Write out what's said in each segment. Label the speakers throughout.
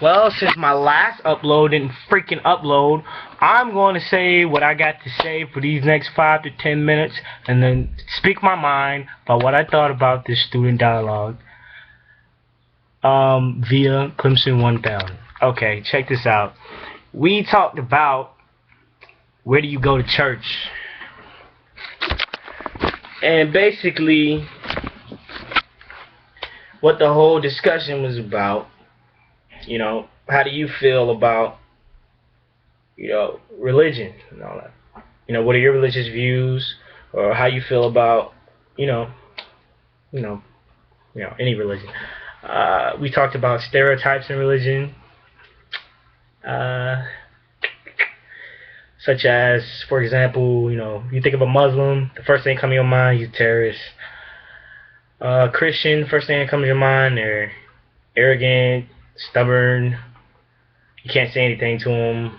Speaker 1: Well, since my last upload didn't freaking upload, I'm going to say what I got to say for these next 5 to 10 minutes and then speak my mind about what I thought about this student dialogue via Clemson 1000. Okay, check this out. We talked about where do you go to church, and basically what the whole discussion was about. How do you feel about, religion and all that? What are your religious views, or how you feel about, any religion. We talked about stereotypes in religion, such as, for example, you think of a Muslim, the first thing that comes to your mind, he's a terrorist. Christian, first thing that comes to your mind, they're arrogant, stubborn, you can't say anything to them.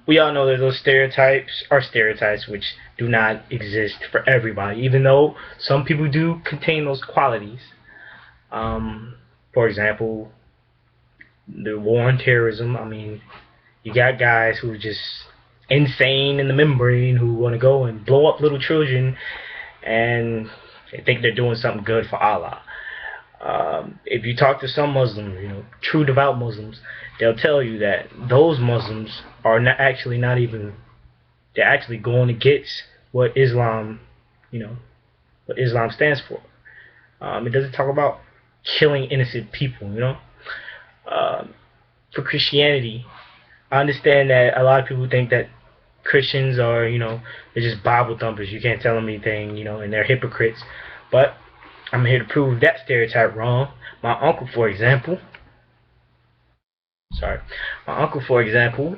Speaker 1: We all know that those stereotypes are stereotypes which do not exist for everybody, even though some people do contain those qualities. For example, the war on terrorism. I mean, you got guys who are just insane in the membrane who want to go and blow up little children and they think they're doing something good for Allah. If you talk to some Muslims, true devout Muslims, they'll tell you that those Muslims are they're actually going against what Islam, what Islam stands for. It doesn't talk about killing innocent people, For Christianity, I understand that a lot of people think that Christians are, they're just Bible thumpers. You can't tell them anything, and they're hypocrites. But I'm here to prove that stereotype wrong. My uncle, for example,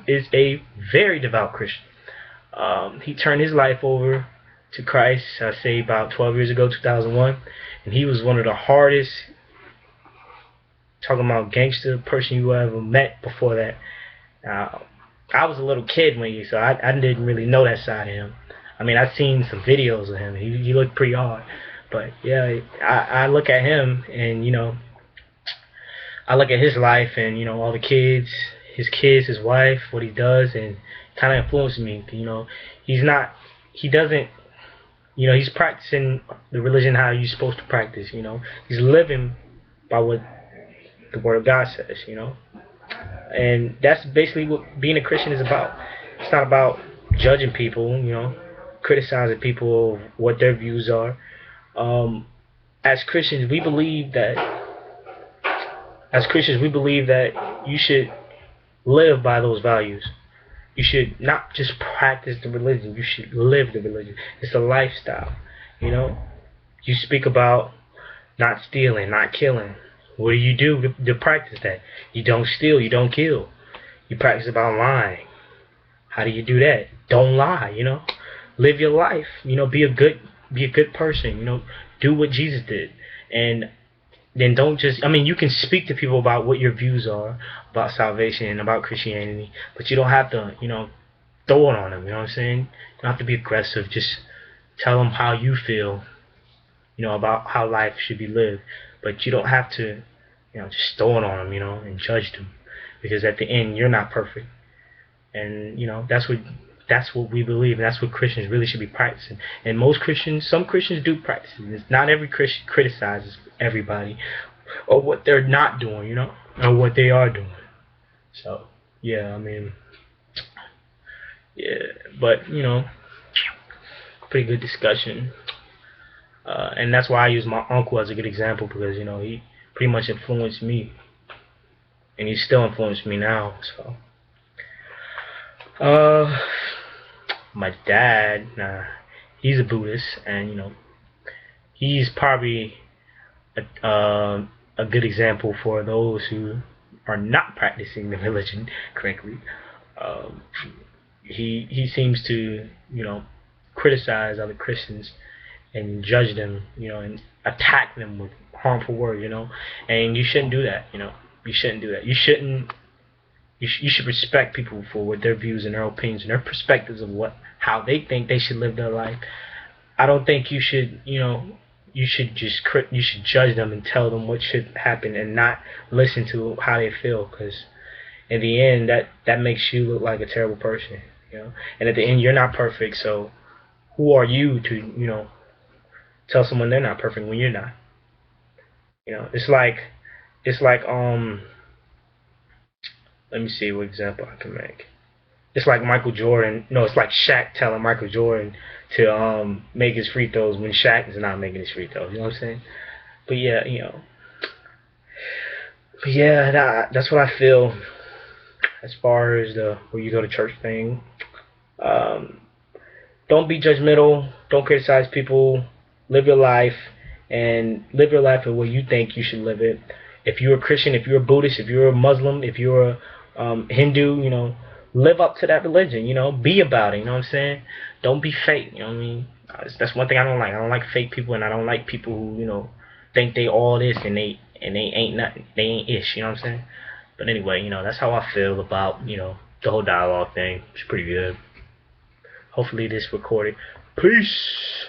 Speaker 1: is a very devout Christian. He turned his life over to Christ, I say about 12 years ago, 2001, and he was one of the hardest, talking about gangster person you ever met before that. I was a little kid so I didn't really know that side of him. I mean, I've seen some videos of him. He looked pretty hard. But yeah, I look at him and, I look at his life and, all the kids, his wife, what he does, and it kind of influenced me. He's practicing the religion how you're supposed to practice, He's living by what the Word of God says, And that's basically what being a Christian is about. It's not about judging people, criticizing people, what their views are. As Christians, we believe that you should live by those values. You should not just practice the religion, you should live the religion. It's a lifestyle, You speak about not stealing, not killing. What do you do to practice that? You don't steal, you don't kill. You practice about lying. How do you do that? Don't lie, Live your life, be a good person, do what Jesus did. And then don't just, you can speak to people about what your views are about salvation and about Christianity, but you don't have to, throw it on them, you know what I'm saying? You don't have to be aggressive, just tell them how you feel, about how life should be lived. But you don't have to, just throw it on them, and judge them. Because at the end, you're not perfect. And, that's what we believe, and that's what Christians really should be practicing. And some Christians do practice it. Not every Christian criticizes everybody or what they're not doing, or what they are doing. So, yeah, but, pretty good discussion. And that's why I use my uncle as a good example, because, he pretty much influenced me. And he's still influencing me now, so. My dad, he's a Buddhist, and he's probably a good example for those who are not practicing the religion correctly. He seems to criticize other Christians and judge them, and attack them with harmful words, and you shouldn't do that, You shouldn't do that. You should respect people for what their views and their opinions and their perspectives of how they think they should live their life. I don't think you should, you should just you should judge them and tell them what should happen and not listen to how they feel, because in the end that makes you look like a terrible person, you know. And at the end, you're not perfect, so who are you to, you know, tell someone they're not perfect when you're not? You know, it's like let me see what example I can make. It's like Michael Jordan. No, it's like Shaq telling Michael Jordan to make his free throws when Shaq is not making his free throws. You know what I'm saying? But yeah, you know. But yeah, that's what I feel as far as the where you go to church thing. Um, don't be judgmental. Don't criticize people. Live your life, and live your life the way you think you should live it. If you're a Christian, if you're a Buddhist, if you're a Muslim, if you're a Hindu, you know, live up to that religion. You know, be about it. You know what I'm saying? Don't be fake. You know what I mean? That's one thing I don't like. I don't like fake people, and I don't like people who, you know, think they all this and they ain't nothing. They ain't ish. You know what I'm saying? But anyway, you know, that's how I feel about, you know, the whole dialogue thing. It's pretty good. Hopefully this recorded. Peace.